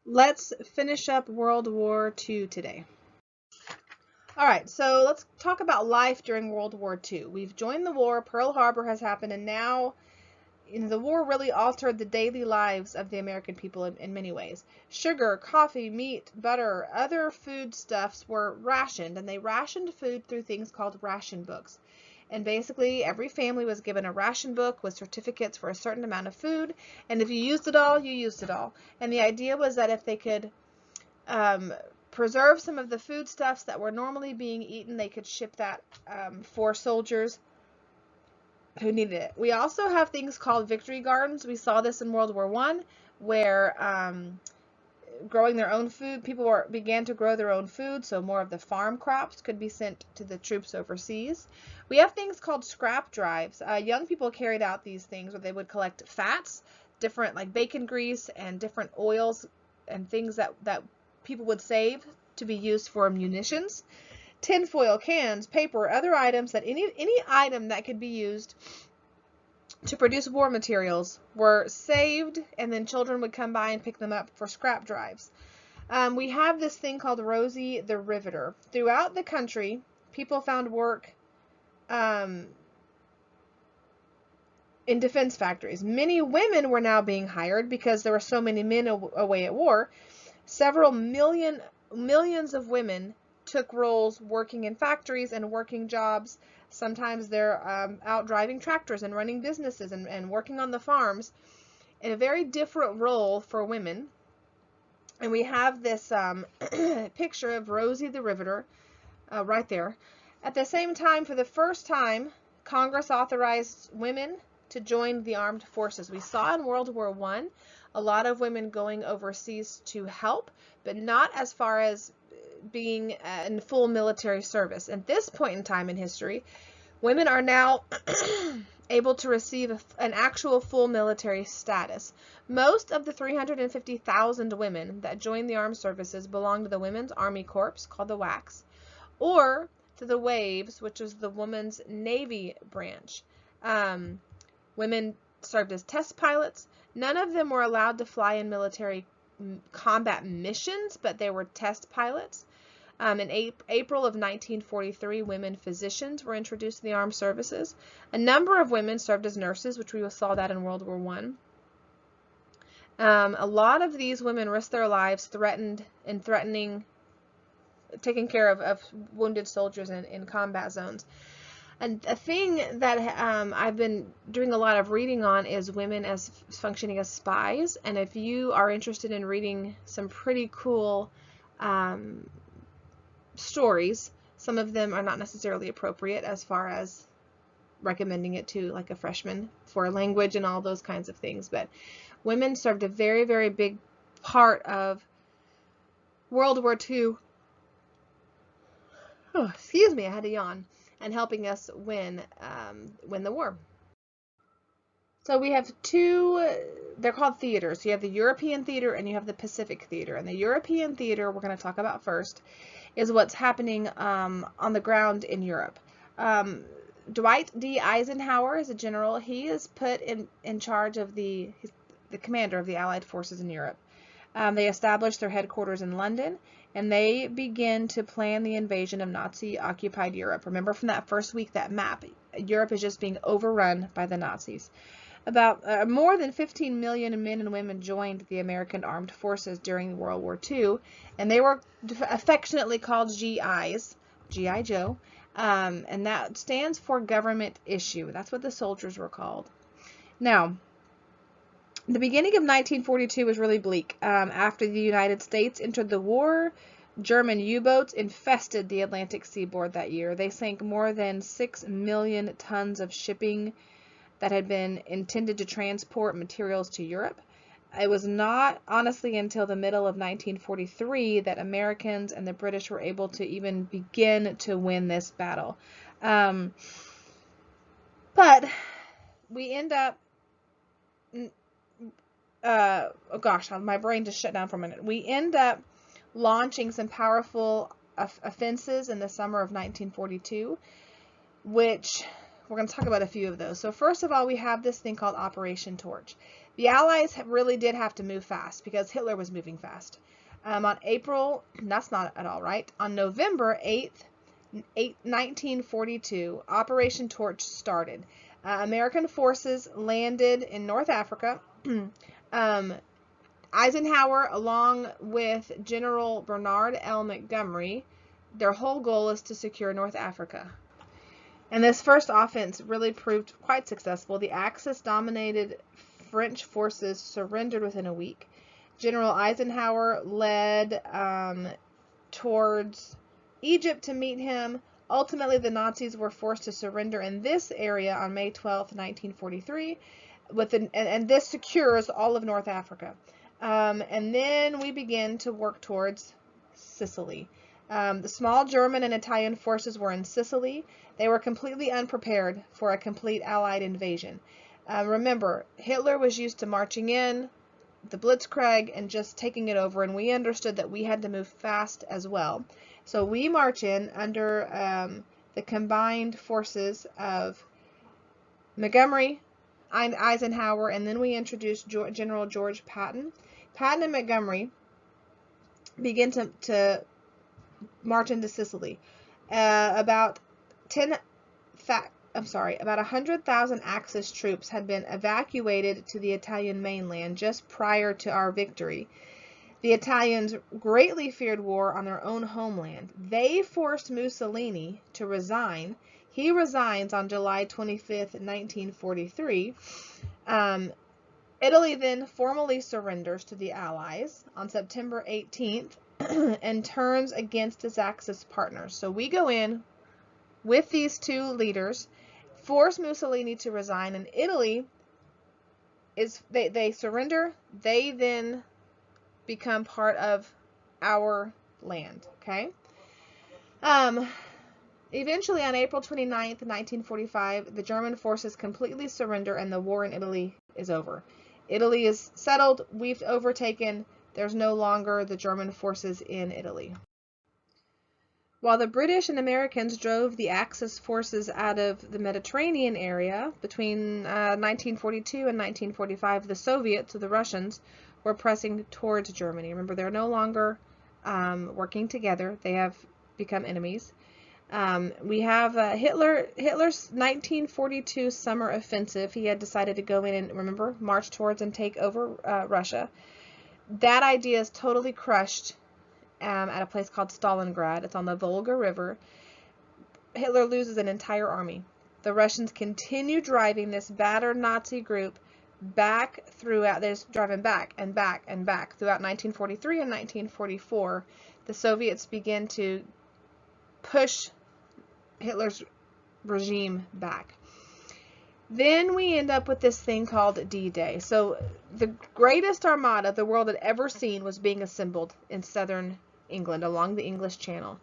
Let's finish up World War II today. All right, so let's talk about life during World War II. We've joined the war, Pearl Harbor has happened, and now the war really altered the daily lives of the American people in many ways. Sugar, coffee, meat, butter, other foodstuffs were rationed, and they rationed food through things called ration books. And basically, every family was given a ration book with certificates for a certain amount of food, and if you used it all, you used it all. And the idea was that if they could preserve some of the foodstuffs that were normally being eaten, they could ship that for soldiers who needed it. We also have things called victory gardens. We saw this in World War I, where growing their own food, people began to grow their own food, so more of the farm crops could be sent to the troops overseas. We have things called scrap drives. Young people carried out these things where they would collect fats, different like bacon grease and different oils and things that people would save to be used for munitions. Tinfoil, cans, paper, other items, that any item that could be used to produce war materials were saved, and then children would come by and pick them up for scrap drives. We have this thing called Rosie the Riveter. Throughout the country, people found work in defense factories. Many women were now being hired because there were so many men away at war. Several millions of women took roles working in factories and working jobs. Sometimes they're out driving tractors and running businesses and working on the farms, in a very different role for women. And we have this picture of Rosie the Riveter right there. At the same time, for the first time, Congress authorized women to join the armed forces. We saw in World War I a lot of women going overseas to help, but not as far as being in full military service. At this point in time in history, women are now able to receive an actual full military status. Most of the 350,000 women that joined the armed services belong to the Women's Army Corps, called the WWII, or to the WAVES, which is the Women's Navy branch. Women served as test pilots. None of them were allowed to fly in military combat missions, but they were test pilots. In April of 1943, women physicians were introduced to the armed services. A number of women served as nurses, which we saw that in World War I. A lot of these women risked their lives taking care of wounded soldiers in combat zones. And a thing that I've been doing a lot of reading on is women as functioning as spies. And if you are interested in reading some pretty cool stories, some of them are not necessarily appropriate as far as recommending it to like a freshman for language and all those kinds of things. But women served a very, very big part of World War II. Oh, excuse me, I had to yawn. And helping us win the war. So we have two, they're called theaters. You have the European theater and you have the Pacific theater. And the European theater we're going to talk about first is what's happening on the ground in Europe. Dwight D. Eisenhower is a general. He is put in charge of the commander of the Allied forces in Europe. They established their headquarters in London, and they begin to plan the invasion of Nazi-occupied Europe. Remember from that first week, that map, Europe is just being overrun by the Nazis. About more than 15 million men and women joined the American armed forces during World War II, and they were affectionately called GIs, G.I. Joe, and that stands for government issue. That's what the soldiers were called. Now, the beginning of 1942 was really bleak. After the United States entered the war, German U-boats infested the Atlantic seaboard that year. They sank more than 6 million tons of shipping that had been intended to transport materials to Europe. It was not, honestly, until the middle of 1943 that Americans and the British were able to even begin to win this battle. But we end up... oh gosh, my brain just shut down for a minute. We end up launching some powerful offenses in the summer of 1942, which we're going to talk about a few of those. So first of all, we have this thing called Operation Torch. The Allies really did have to move fast because Hitler was moving fast. That's not at all right. On November 8th, 1942, Operation Torch started. American forces landed in North Africa. Eisenhower, along with General Bernard L. Montgomery, their whole goal is to secure North Africa. And this first offense really proved quite successful. The Axis-dominated French forces surrendered within a week. General Eisenhower led towards Egypt to meet him. Ultimately, the Nazis were forced to surrender in this area on May 12, 1943, and this secures all of North Africa. And then we begin to work towards Sicily. The small German and Italian forces were in Sicily. They were completely unprepared for a complete Allied invasion. Remember, Hitler was used to marching in, the Blitzkrieg, and just taking it over, and we understood that we had to move fast as well. So we march in under the combined forces of Montgomery, Eisenhower, and then we introduce General George Patton. Patton and Montgomery begin to march into Sicily. About 100,000 Axis troops had been evacuated to the Italian mainland just prior to our victory. The Italians greatly feared war on their own homeland. They forced Mussolini to resign. He resigns on July 25th, 1943. Italy then formally surrenders to the Allies on September 18th and turns against its Axis partners. So we go in with these two leaders, force Mussolini to resign, and Italy they surrender. They then become part of our land. Okay. Eventually, on April 29th, 1945, the German forces completely surrender and the war in Italy is over. Italy is settled. We've overtaken. There's no longer the German forces in Italy. While the British and Americans drove the Axis forces out of the Mediterranean area between 1942 and 1945, the Soviets, or the Russians, were pressing towards Germany. Remember, they're no longer working together. They have become enemies. We have Hitler's 1942 summer offensive. He had decided to go in and, remember, march towards and take over Russia. That idea is totally crushed at a place called Stalingrad. It's on the Volga River. Hitler loses an entire army. The Russians continue driving this battered Nazi group back throughout. They're just driving back and back and back throughout 1943 and 1944. The Soviets begin to push Hitler's regime back. Then we end up with this thing called D-Day. So the greatest armada the world had ever seen was being assembled in southern England along the English Channel.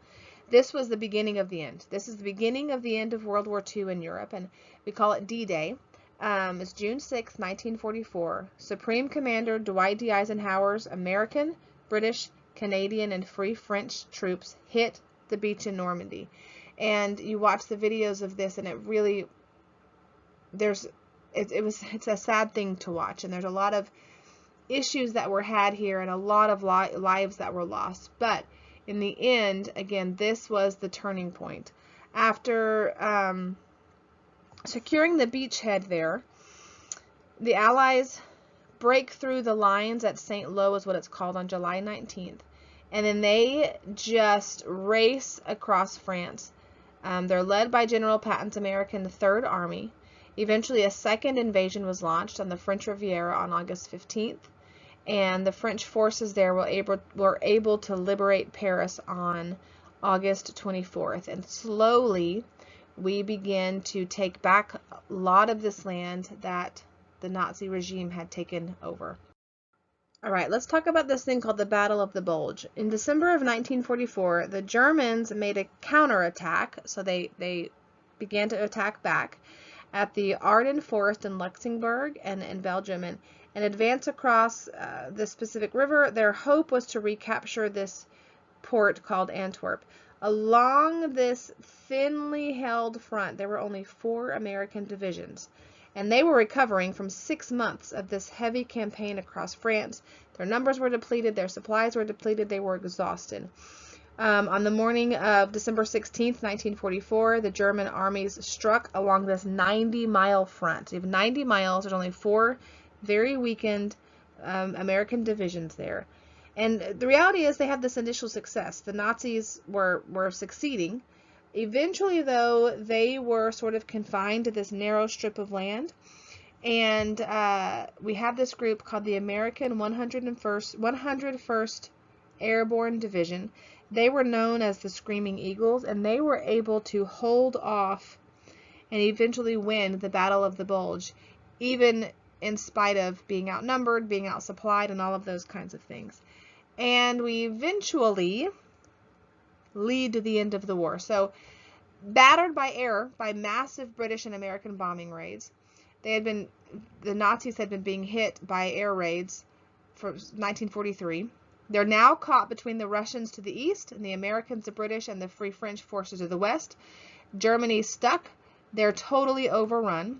This was the beginning of the end. This is the beginning of the end of World War II in Europe, and we call it D-Day. It's June 6, 1944. Supreme Commander Dwight D. Eisenhower's American, British, Canadian, and Free French troops hit the beach in Normandy. And you watch the videos of this, and it really, it's a sad thing to watch, and there's a lot of issues that were had here and a lot of lives that were lost. But in the end, again, this was the turning point. After securing the beachhead there, the Allies break through the lines at St. Lo, is what it's called, on July 19th. And then they just race across France. They're led by General Patton's American Third Army. Eventually, a second invasion was launched on the French Riviera on August 15th. And the French forces there were able to liberate Paris on August 24th. And slowly, we begin to take back a lot of this land that the Nazi regime had taken over. All right, let's talk about this thing called the Battle of the Bulge. In December of 1944, the Germans made a counterattack, so they began to attack back at the Ardennes Forest in Luxembourg and in Belgium, and advance across the Pacific River. Their hope was to recapture this port called Antwerp. Along this thinly held front, there were only 4 American divisions. And they were recovering from 6 months of this heavy campaign across France. Their numbers were depleted, their supplies were depleted, they were exhausted. On the morning of December 16th, 1944, the German armies struck along this 90-mile front. You have 90 miles, there's only 4 very weakened American divisions there. And the reality is they had this initial success. The Nazis were succeeding. Eventually, though, they were sort of confined to this narrow strip of land. And we have this group called the American 101st Airborne Division. They were known as the Screaming Eagles, and they were able to hold off and eventually win the Battle of the Bulge, even in spite of being outnumbered, being outsupplied, and all of those kinds of things. And we eventually lead to the end of the war. So, battered by air by massive British and American bombing raids, the Nazis had been being hit by air raids for 1943. They're now caught between the Russians to the east and the Americans, the British, and the Free French forces to the west. Germany's stuck. They're totally overrun.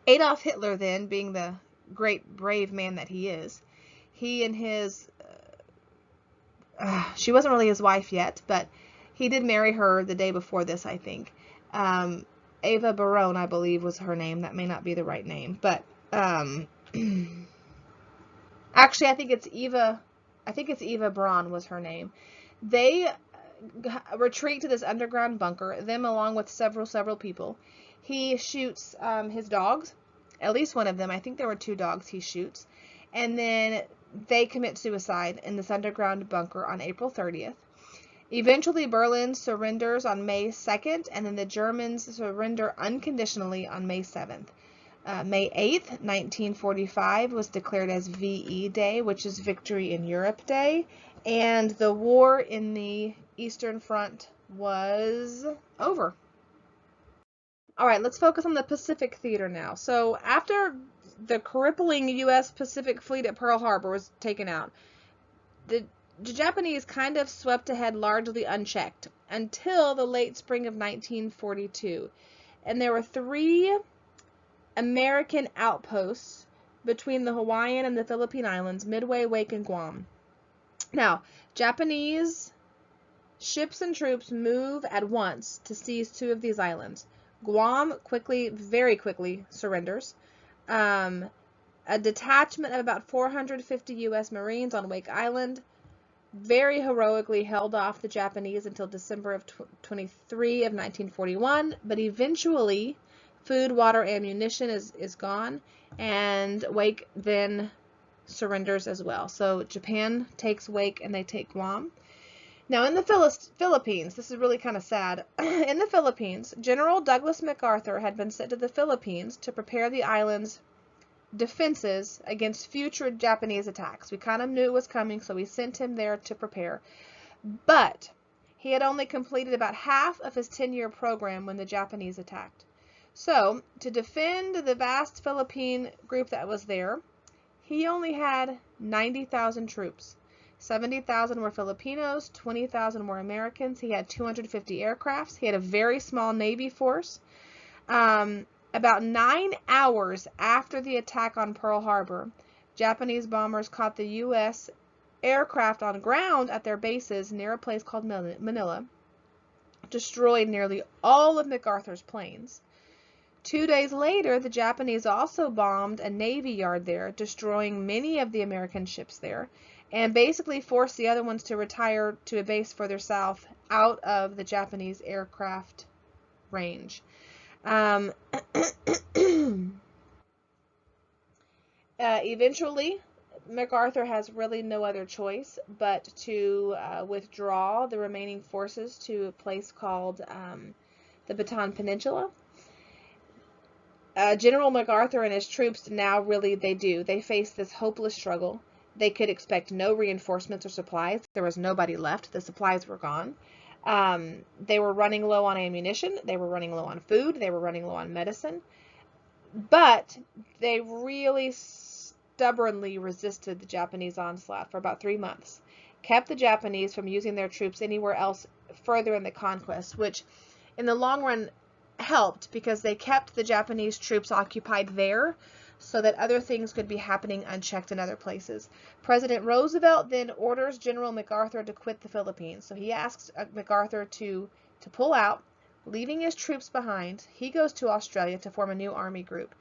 Adolf Hitler, then, being the great brave man that he is, he and his, she wasn't really his wife yet, but he did marry her the day before this, I think. Eva Baron, I believe, was her name. That may not be the right name, but actually, I think it's Eva Braun was her name. They retreat to this underground bunker, them along with several people. He shoots his dogs, at least one of them. I think there were 2 dogs he shoots. And then they commit suicide in this underground bunker on April 30th. Eventually, Berlin surrenders on May 2nd, and then the Germans surrender unconditionally on May 7th. May 8th, 1945 was declared as VE Day, which is Victory in Europe Day, and the war in the Eastern Front was over. All right, let's focus on the Pacific Theater now. So after the crippling U.S. Pacific Fleet at Pearl Harbor was taken out, the Japanese kind of swept ahead largely unchecked until the late spring of 1942. And there were 3 American outposts between the Hawaiian and the Philippine Islands, Midway, Wake, and Guam. Now, Japanese ships and troops move at once to seize 2 of these islands. Guam very quickly surrenders. A detachment of about 450 U.S. Marines on Wake Island very heroically held off the Japanese until December of 23 of 1941, but eventually food, water, ammunition is gone, and Wake then surrenders as well. So Japan takes Wake and they take Guam. Now in the Philippines, this is really kind of sad. In the Philippines, General Douglas MacArthur had been sent to the Philippines to prepare the island's defenses against future Japanese attacks. We kind of knew it was coming, so we sent him there to prepare. But he had only completed about half of his 10-year program when the Japanese attacked. So, to defend the vast Philippine group that was there, he only had 90,000 troops. 70,000 were Filipinos, 20,000 were Americans. He had 250 aircrafts. He had a very small Navy force. About 9 hours after the attack on Pearl Harbor, Japanese bombers caught the U.S. aircraft on ground at their bases near a place called Manila, destroyed nearly all of MacArthur's planes. 2 days later, the Japanese also bombed a Navy yard there, destroying many of the American ships there, and basically forced the other ones to retire to a base further south out of the Japanese aircraft range. Eventually, MacArthur has really no other choice but to withdraw the remaining forces to a place called the Bataan Peninsula. General MacArthur and his troops now they face this hopeless struggle. They could expect no reinforcements or supplies. There was nobody left. The supplies were gone. They were running low on ammunition. They were running low on food. They were running low on medicine. But they really stubbornly resisted the Japanese onslaught for about 3 months, kept the Japanese from using their troops anywhere else further in the conquest, which in the long run helped because they kept the Japanese troops occupied there so that other things could be happening unchecked in other places. President Roosevelt then orders General MacArthur to quit the Philippines. So he asks MacArthur to pull out, leaving his troops behind. He goes to Australia to form a new army group.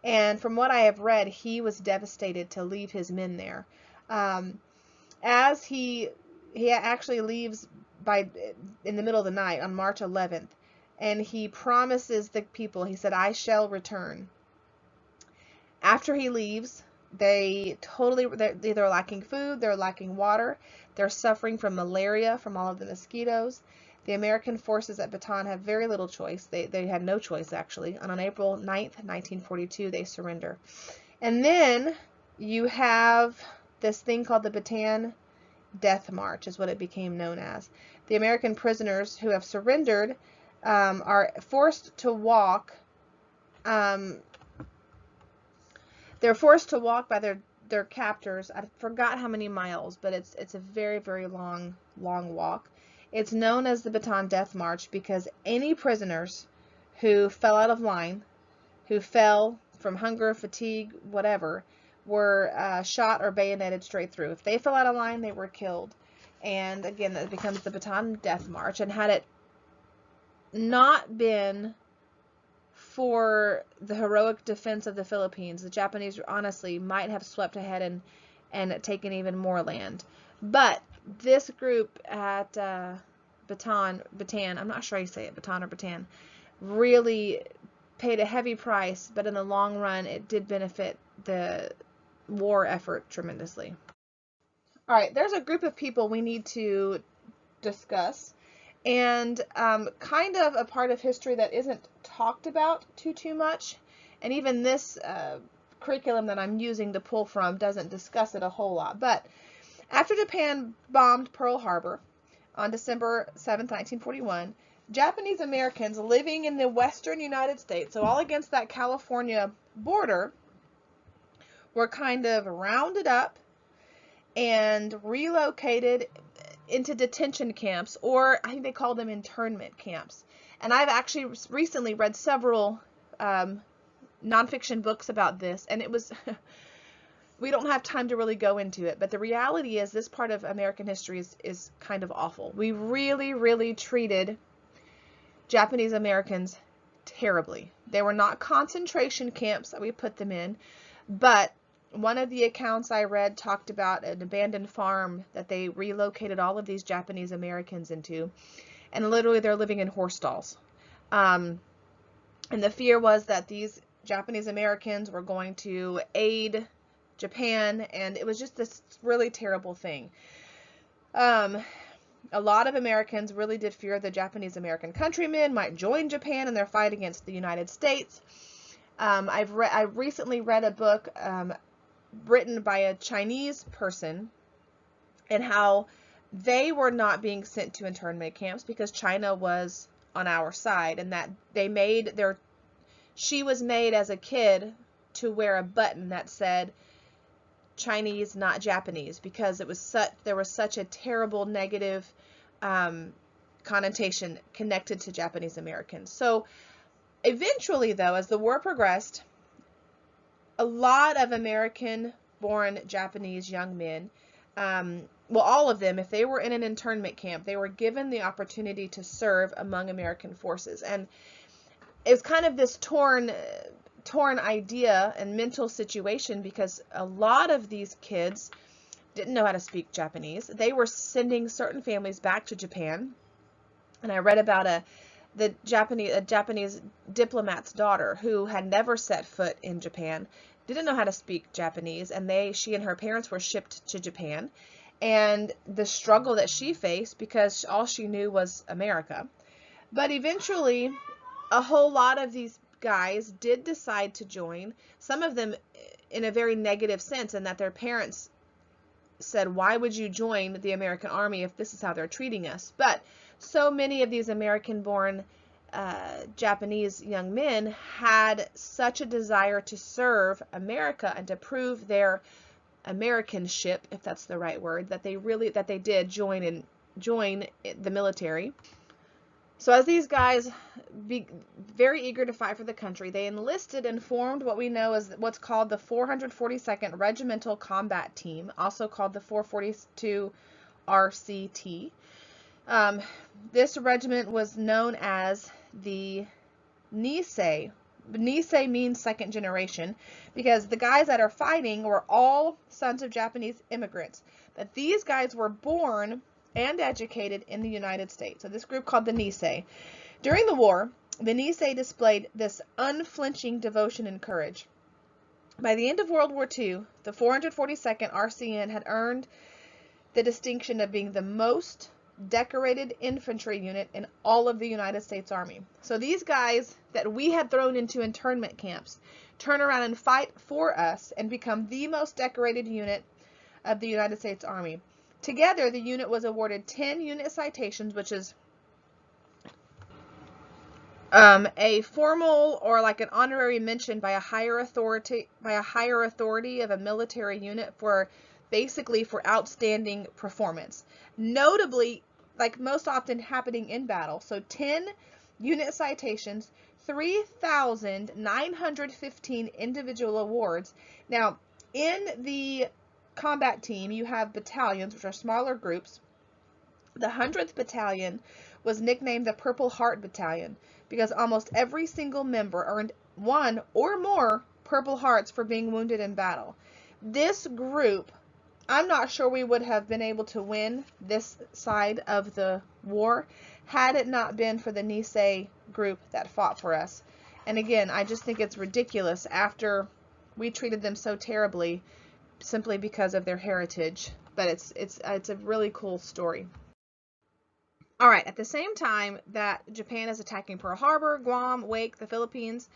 And from what I have read, he was devastated to leave his men there. As he actually leaves in the middle of the night on March 11th, and he promises the people, he said, "I shall return." After he leaves, they're lacking food, they're lacking water, they're suffering from malaria from all of the mosquitoes. The American forces at Bataan have very little choice. They had no choice, actually. And on April 9th, 1942, they surrender. And then you have this thing called the Bataan Death March, is what it became known as. The American prisoners who have surrendered are forced to walk. They're forced to walk by their captors. I forgot how many miles, but it's a very, very long walk. It's known as the Bataan Death March because any prisoners who fell out of line, who fell from hunger, fatigue, whatever, were shot or bayoneted straight through. If they fell out of line, they were killed. And again, that becomes the Bataan Death March. And had it not been for the heroic defense of the Philippines, the Japanese honestly might have swept ahead and taken even more land. But this group at Bataan, I'm not sure how you say it, Bataan or Bataan, really paid a heavy price, but in the long run, it did benefit the war effort tremendously. All right, there's a group of people we need to discuss, and kind of a part of history that isn't talked about too much, and even this curriculum that I'm using to pull from doesn't discuss it a whole lot. But after Japan bombed Pearl Harbor on December 7th, 1941, Japanese Americans living in the western United States, so all against that California border, were kind of rounded up and relocated into detention camps, or I think they called them internment camps. And I've actually recently read several nonfiction books about this, and it was we don't have time to really go into it, but the reality is this part of American history is kind of awful. We really treated Japanese Americans terribly. They were not concentration camps that we put them in, but one of the accounts I read talked about an abandoned farm that they relocated all of these Japanese Americans into, and literally they're living in horse stalls. And the fear was that these Japanese Americans were going to aid Japan, and it was just this really terrible thing. A lot of Americans really did fear the Japanese American countrymen might join Japan in their fight against the United States. I recently read a book written by a Chinese person, and how they were not being sent to internment camps because China was on our side, and that she was made as a kid to wear a button that said Chinese, not Japanese, because there was such a terrible negative connotation connected to Japanese Americans. So eventually, though, as the war progressed, a lot of American-born Japanese young men, well, all of them, if they were in an internment camp, they were given the opportunity to serve among American forces. And it was kind of this torn idea and mental situation, because a lot of these kids didn't know how to speak Japanese. They were sending certain families back to Japan. And I read about a Japanese diplomat's daughter who had never set foot in Japan, didn't know how to speak Japanese, and she and her parents were shipped to Japan. And the struggle that she faced, because all she knew was America. But eventually, a whole lot of these guys did decide to join, some of them in a very negative sense, in that their parents said, "Why would you join the American Army if this is how they're treating us?" But so many of these American-born Japanese young men had such a desire to serve America and to prove their Americanship, if that's the right word, that they did join the military. So as these guys be very eager to fight for the country, they enlisted and formed what we know as what's called the 442nd Regimental Combat Team, also called the 442 RCT. This regiment was known as the Nisei. Nisei means second generation because the guys that are fighting were all sons of Japanese immigrants. But these guys were born and educated in the United States. So this group called the Nisei. During the war, the Nisei displayed this unflinching devotion and courage. By the end of World War II, the 442nd RCN had earned the distinction of being the most decorated infantry unit in all of the United States Army. So these guys that we had thrown into internment camps turn around and fight for us and become the most decorated unit of the United States Army. Together, the unit was awarded 10 unit citations, which is a formal or like an honorary mention by a higher authority of a military unit for basically for outstanding performance. Notably, like most often happening in battle, so 10 unit citations, 3,915 individual awards. Now, in the combat team, you have battalions, which are smaller groups. The 100th Battalion was nicknamed the Purple Heart Battalion because almost every single member earned one or more Purple Hearts for being wounded in battle. This group, I'm not sure we would have been able to win this side of the war had it not been for the Nisei group that fought for us. And again, I just think it's ridiculous after we treated them so terribly simply because of their heritage. But it's a really cool story. All right, at the same time that Japan is attacking Pearl Harbor, Guam, Wake, the Philippines,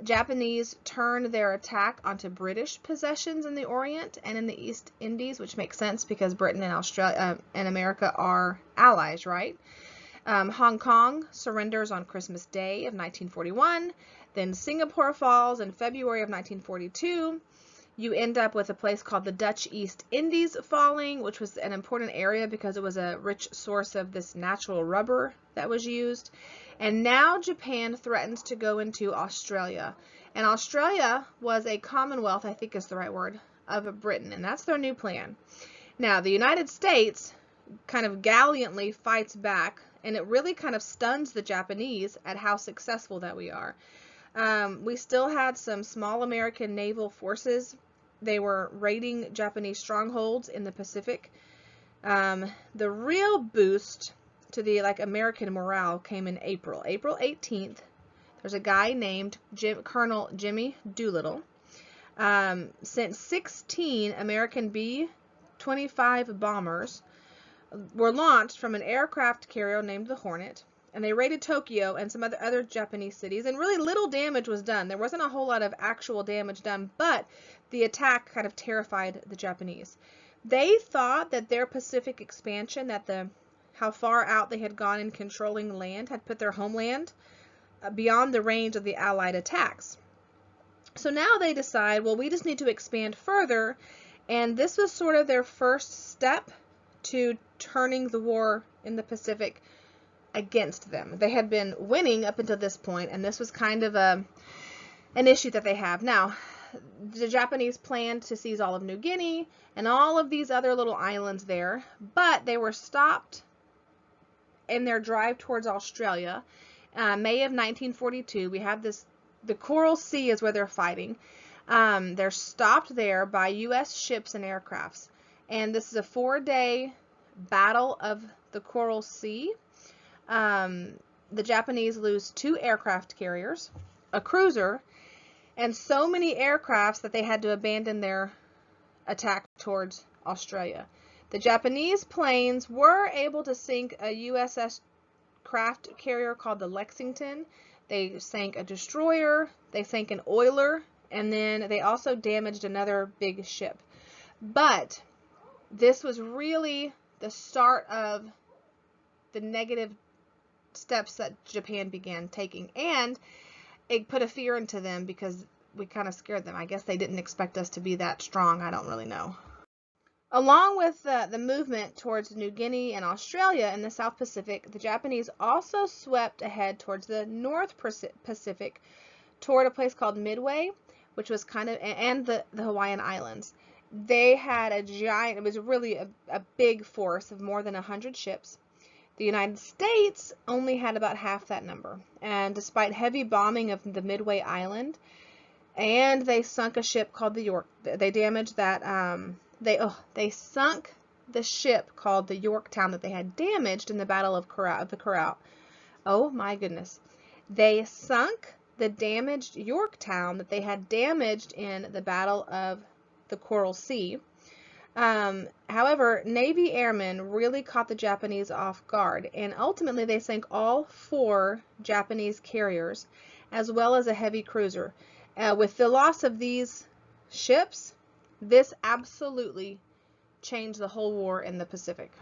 Japanese turned their attack onto British possessions in the Orient and in the East Indies, which makes sense because Britain and Australia and America are allies, right? Hong Kong surrenders on Christmas Day of 1941. Then Singapore falls in February of 1942. You end up with a place called the Dutch East Indies falling, which was an important area because it was a rich source of this natural rubber that was used. And now Japan threatens to go into Australia. And Australia was a commonwealth, I think is the right word, of Britain. And that's their new plan. Now, the United States kind of gallantly fights back, and it really kind of stuns the Japanese at how successful that we are. We still had some small American naval forces. They were raiding Japanese strongholds in the Pacific. The real boost to the American morale came in April 18th. There's a guy named Colonel Jimmy Doolittle. Sent 16 American B-25 bombers were launched from an aircraft carrier named the Hornet. And they raided Tokyo and some other Japanese cities, and really little damage was done. There wasn't a whole lot of actual damage done, but the attack kind of terrified the Japanese. They thought that their Pacific expansion, how far out they had gone in controlling land, had put their homeland beyond the range of the Allied attacks. So now they decide, well, we just need to expand further, and this was sort of their first step to turning the war in the Pacific against them. They had been winning up until this point, and this was kind of an issue that they have. Now, the Japanese planned to seize all of New Guinea and all of these other little islands there, but they were stopped in their drive towards Australia. May of 1942, we have the Coral Sea is where they're fighting. They're stopped there by U.S. ships and aircrafts, and this is a 4-day battle of the Coral Sea. The Japanese lose 2 aircraft carriers, a cruiser, and so many aircrafts that they had to abandon their attack towards Australia. The Japanese planes were able to sink a USS craft carrier called the Lexington. They sank a destroyer, they sank an oiler, and then they also damaged another big ship. But this was really the start of the negative steps that Japan began taking, and it put a fear into them because we kind of scared them. I guess they didn't expect us to be that strong. I don't really know. Along with the movement towards New Guinea and Australia in the South Pacific, the Japanese also swept ahead towards the North Pacific, toward a place called Midway, which was kind of, and the Hawaiian Islands. They had a giant, it was really a big force of more than 100 ships. The United States only had about half that number. And despite heavy bombing of the Midway Island, and they sunk a ship called the York, they damaged that, they sunk the ship called the Yorktown that they had damaged in the Battle of the Corral. Oh my goodness. They sunk the damaged Yorktown that they had damaged in the Battle of the Coral Sea. However, Navy airmen really caught the Japanese off guard, and ultimately they sank all 4 Japanese carriers, as well as a heavy cruiser. With the loss of these ships, this absolutely changed the whole war in the Pacific.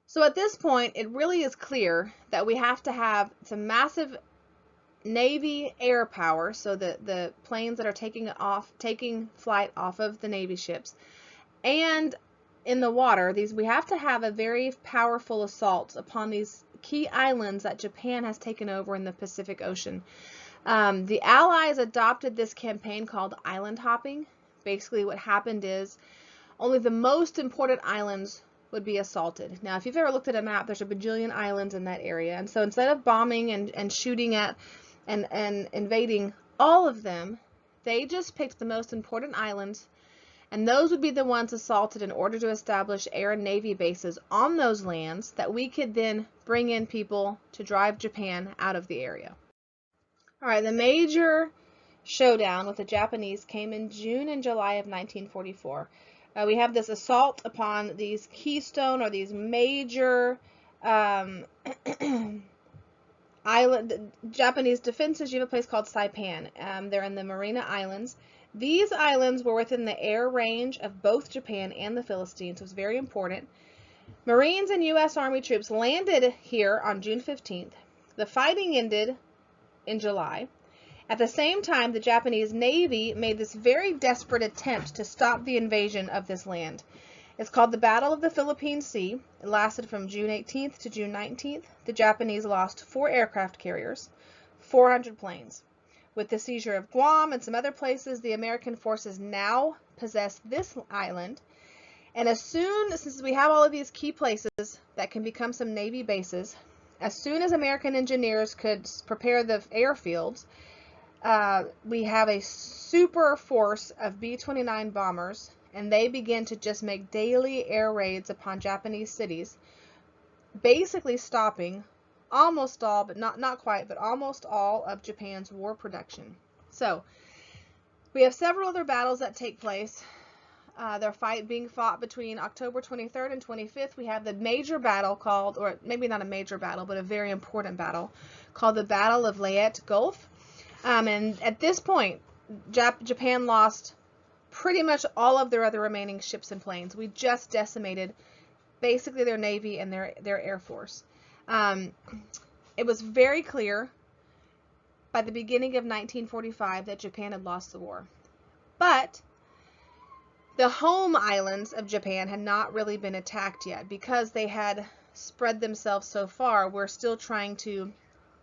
So at this point, it really is clear that we have to have some massive Navy air power, so the planes that are taking flight off of the Navy ships, and in the water, we have to have a very powerful assault upon these key islands that Japan has taken over in the Pacific Ocean. The Allies adopted this campaign called island hopping. Basically, what happened is only the most important islands would be assaulted. Now, if you've ever looked at a map, there's a bajillion islands in that area, and so instead of bombing and shooting at and invading all of them, they just picked the most important islands, and those would be the ones assaulted in order to establish air and navy bases on those lands that we could then bring in people to drive Japan out of the area. All right, the major showdown with the Japanese came in June and July of 1944. We have this assault upon these keystone or these major island Japanese defenses. You have a place called Saipan. They're in the Marina Islands. These islands were within the air range of both Japan and the Philippines, so it's very important. Marines and U.S. Army troops landed here on June 15th. The fighting ended in July. At the same time, the Japanese Navy made this very desperate attempt to stop the invasion of this land. It's called the Battle of the Philippine Sea. It lasted from June 18th to June 19th. The Japanese lost 4 aircraft carriers, 400 planes. With the seizure of Guam and some other places, the American forces now possess this island. And since we have all of these key places that can become some Navy bases, as soon as American engineers could prepare the airfields, we have a super force of B-29 bombers, and they begin to just make daily air raids upon Japanese cities, basically stopping almost all, but not quite, but almost all of Japan's war production. So we have several other battles that take place. They're being fought between October 23rd and 25th. We have the major battle called, or maybe not a major battle, but a very important battle called the Battle of Leyte Gulf. And at this point, Japan lost pretty much all of their other remaining ships and planes. We just decimated basically their Navy and their Air Force. It was very clear by the beginning of 1945 that Japan had lost the war. But the home islands of Japan had not really been attacked yet because they had spread themselves so far. We're still trying to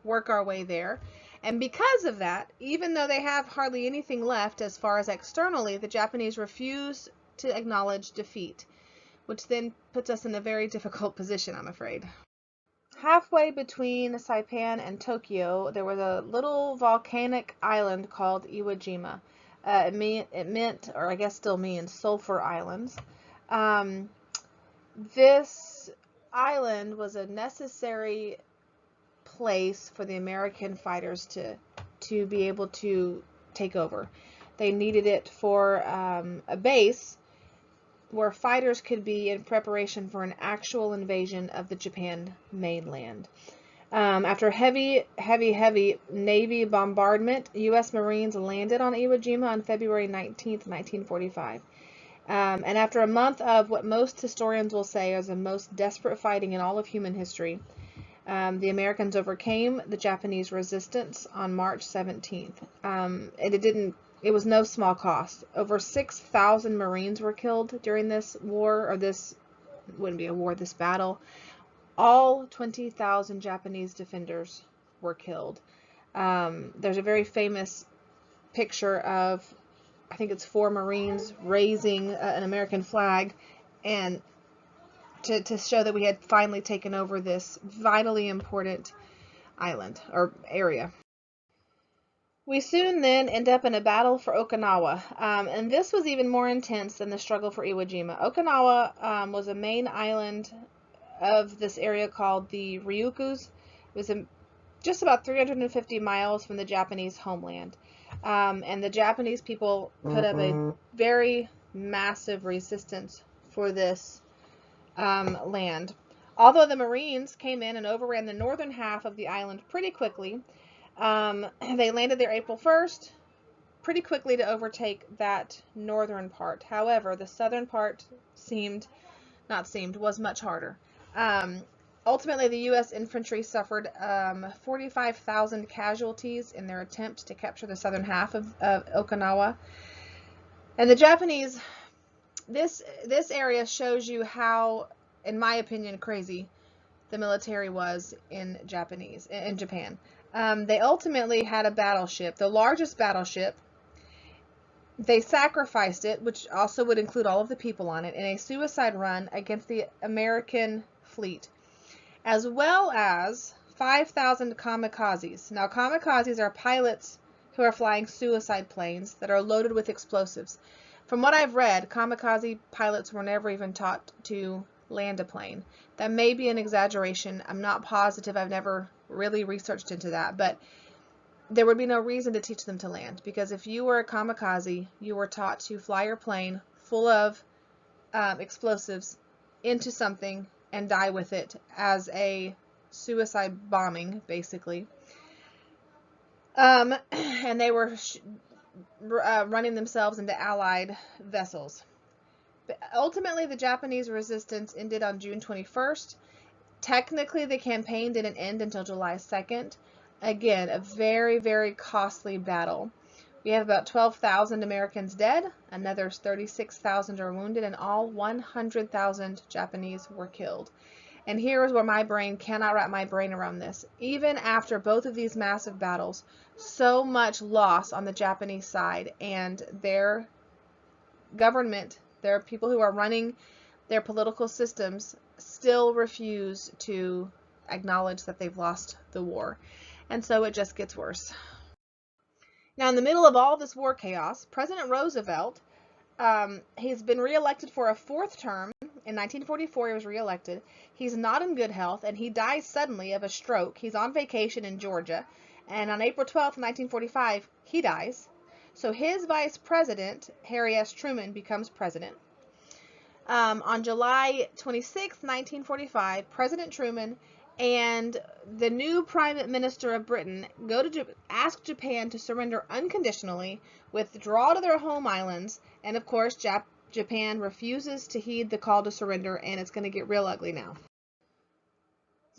work our way there. And because of that, even though they have hardly anything left as far as externally, the Japanese refuse to acknowledge defeat, which then puts us in a very difficult position, I'm afraid. Halfway between Saipan and Tokyo, there was a little volcanic island called Iwo Jima. It meant, or I guess still means, Sulphur Islands. This island was a necessary place for the American fighters to be able to take over. They needed it for a base where fighters could be in preparation for an actual invasion of the Japan mainland. After heavy Navy bombardment, U.S. Marines landed on Iwo Jima on February 19th, 1945. And after a month of what most historians will say is the most desperate fighting in all of human history, the Americans overcame the Japanese resistance on March 17th. And it didn't it was no small cost. Over 6,000 Marines were killed during this war, or this wouldn't be a war, this battle. All 20,000 Japanese defenders were killed. There's a very famous picture of, I think it's 4 Marines raising an American flag, and to show that we had finally taken over this vitally important island or area. We soon then end up in a battle for Okinawa, and this was even more intense than the struggle for Iwo Jima. Okinawa was a main island of this area called the Ryukyus. It was just about 350 miles from the Japanese homeland, and the Japanese people put up a very massive resistance for this land. Although the Marines came in and overran the northern half of the island pretty quickly, they landed there April 1st, pretty quickly to overtake that northern part. However, the southern part was much harder. Ultimately, the U.S. infantry suffered 45,000 casualties in their attempt to capture the southern half of Okinawa. And the Japanese, this area shows you how, in my opinion, crazy the military was in Japan. They ultimately had a battleship, the largest battleship. They sacrificed it, which also would include all of the people on it, in a suicide run against the American fleet, as well as 5,000 kamikazes. Now, kamikazes are pilots who are flying suicide planes that are loaded with explosives. From what I've read, kamikaze pilots were never even taught to land a plane. That may be an exaggeration. I'm not positive. I've never really researched into that, but there would be no reason to teach them to land, because if you were a kamikaze, you were taught to fly your plane full of explosives into something and die with it as a suicide bombing, basically. And they were running themselves into Allied vessels. But ultimately, the Japanese resistance ended on June 21st. Technically, the campaign didn't end until July 2nd. Again, a very, very costly battle. We have about 12,000 Americans dead, another 36,000 are wounded, and all 100,000 Japanese were killed. And here is where my brain cannot wrap my brain around this. Even after both of these massive battles, so much loss on the Japanese side, and their government, their people who are running their political systems, still refuse to acknowledge that they've lost the war. And so it just gets worse. Now, in the middle of all this war chaos, President Roosevelt, he's been reelected for a 4th term. In 1944, he was reelected. He's not in good health, and he dies suddenly of a stroke. He's on vacation in Georgia, and on April 12th, 1945, he dies. So his vice president, Harry S. Truman, becomes president. On July 26, 1945, President Truman and the new Prime Minister of Britain go to ask Japan to surrender unconditionally, withdraw to their home islands, and of course, Japan refuses to heed the call to surrender, and it's going to get real ugly now.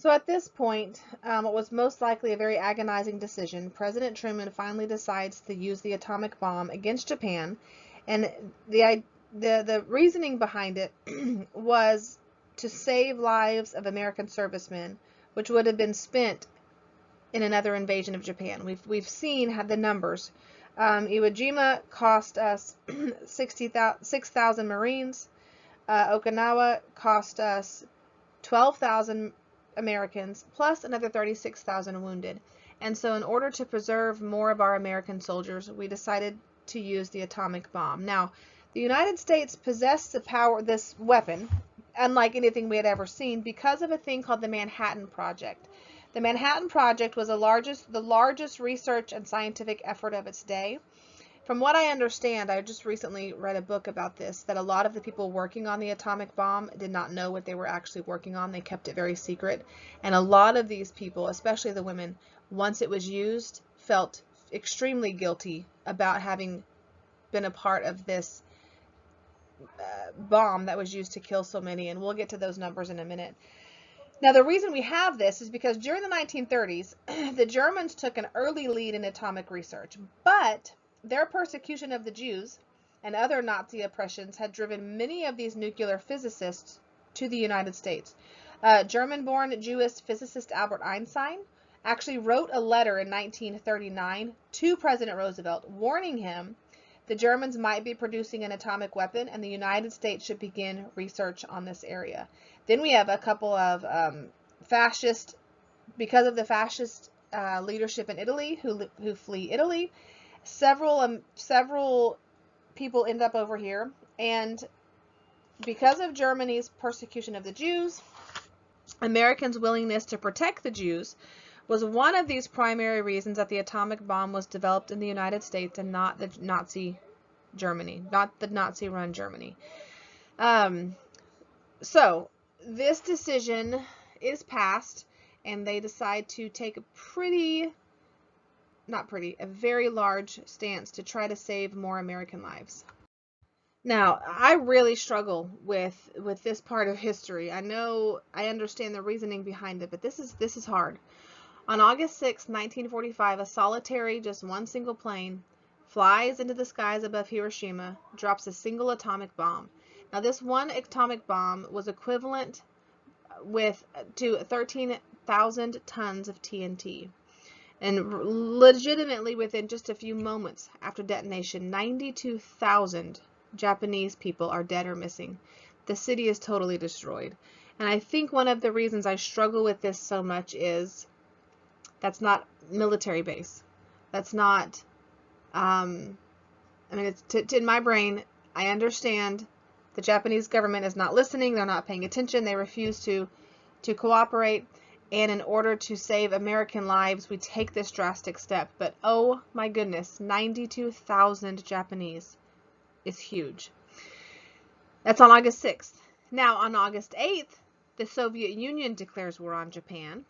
So at this point, what was most likely a very agonizing decision, President Truman finally decides to use the atomic bomb against Japan, and the reasoning behind it was to save lives of American servicemen, which would have been spent in another invasion of Japan. We've seen the numbers. Iwo Jima cost us 6,000 Marines. Okinawa cost us 12,000 Americans, plus another 36,000 wounded. And so in order to preserve more of our American soldiers, we decided to use the atomic bomb. Now, the United States possessed this weapon, unlike anything we had ever seen, because of a thing called the Manhattan Project. The Manhattan Project was the largest research and scientific effort of its day. From what I understand, I just recently read a book about this, that a lot of the people working on the atomic bomb did not know what they were actually working on. They kept it very secret. And a lot of these people, especially the women, once it was used, felt extremely guilty about having been a part of this bomb that was used to kill so many. And we'll get to those numbers in a minute. Now, the reason we have this is because during the 1930s, the Germans took an early lead in atomic research, but their persecution of the Jews and other Nazi oppressions had driven many of these nuclear physicists to the United States. German-born Jewish physicist Albert Einstein actually wrote a letter in 1939 to President Roosevelt warning him the Germans might be producing an atomic weapon and the United States should begin research on this area. Then we have a couple of fascist, because of the fascist leadership in Italy who flee Italy, several people end up over here, and because of Germany's persecution of the Jews, Americans' willingness to protect the Jews was one of these primary reasons that the atomic bomb was developed in the United States and not the Nazi Germany, not the Nazi-run Germany. So this decision is passed, and they decide to take a very large stance to try to save more American lives. Now, I really struggle with this part of history. I know I understand the reasoning behind it, but this is hard. On August 6, 1945, a solitary, just one single plane flies into the skies above Hiroshima, drops a single atomic bomb. Now, this one atomic bomb was equivalent to 13,000 tons of TNT. And legitimately, within just a few moments after detonation, 92,000 Japanese people are dead or missing. The city is totally destroyed. And I think one of the reasons I struggle with this so much is that's not military base. That's not, it's in my brain, I understand the Japanese government is not listening. They're not paying attention. They refuse to cooperate. And in order to save American lives, we take this drastic step. But oh my goodness, 92,000 Japanese is huge. That's on August 6th. Now on August 8th, the Soviet Union declares war on Japan.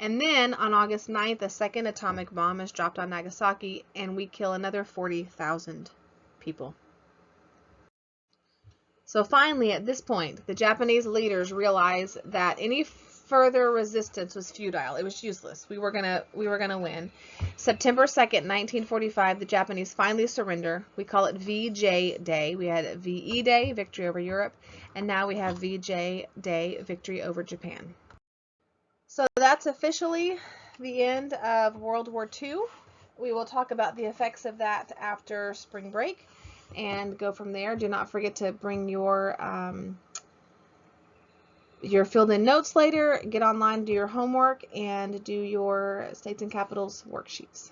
And then on August 9th, a second atomic bomb is dropped on Nagasaki, and we kill another 40,000 people. So finally, at this point, the Japanese leaders realize that any further resistance was futile. It was useless. We were gonna win. September 2nd, 1945, the Japanese finally surrender. We call it VJ Day. We had VE Day, victory over Europe, and now we have VJ Day, victory over Japan. So that's officially the end of World War II. We will talk about the effects of that after spring break and go from there. Do not forget to bring your filled-in notes later, get online, do your homework, and do your states and capitals worksheets.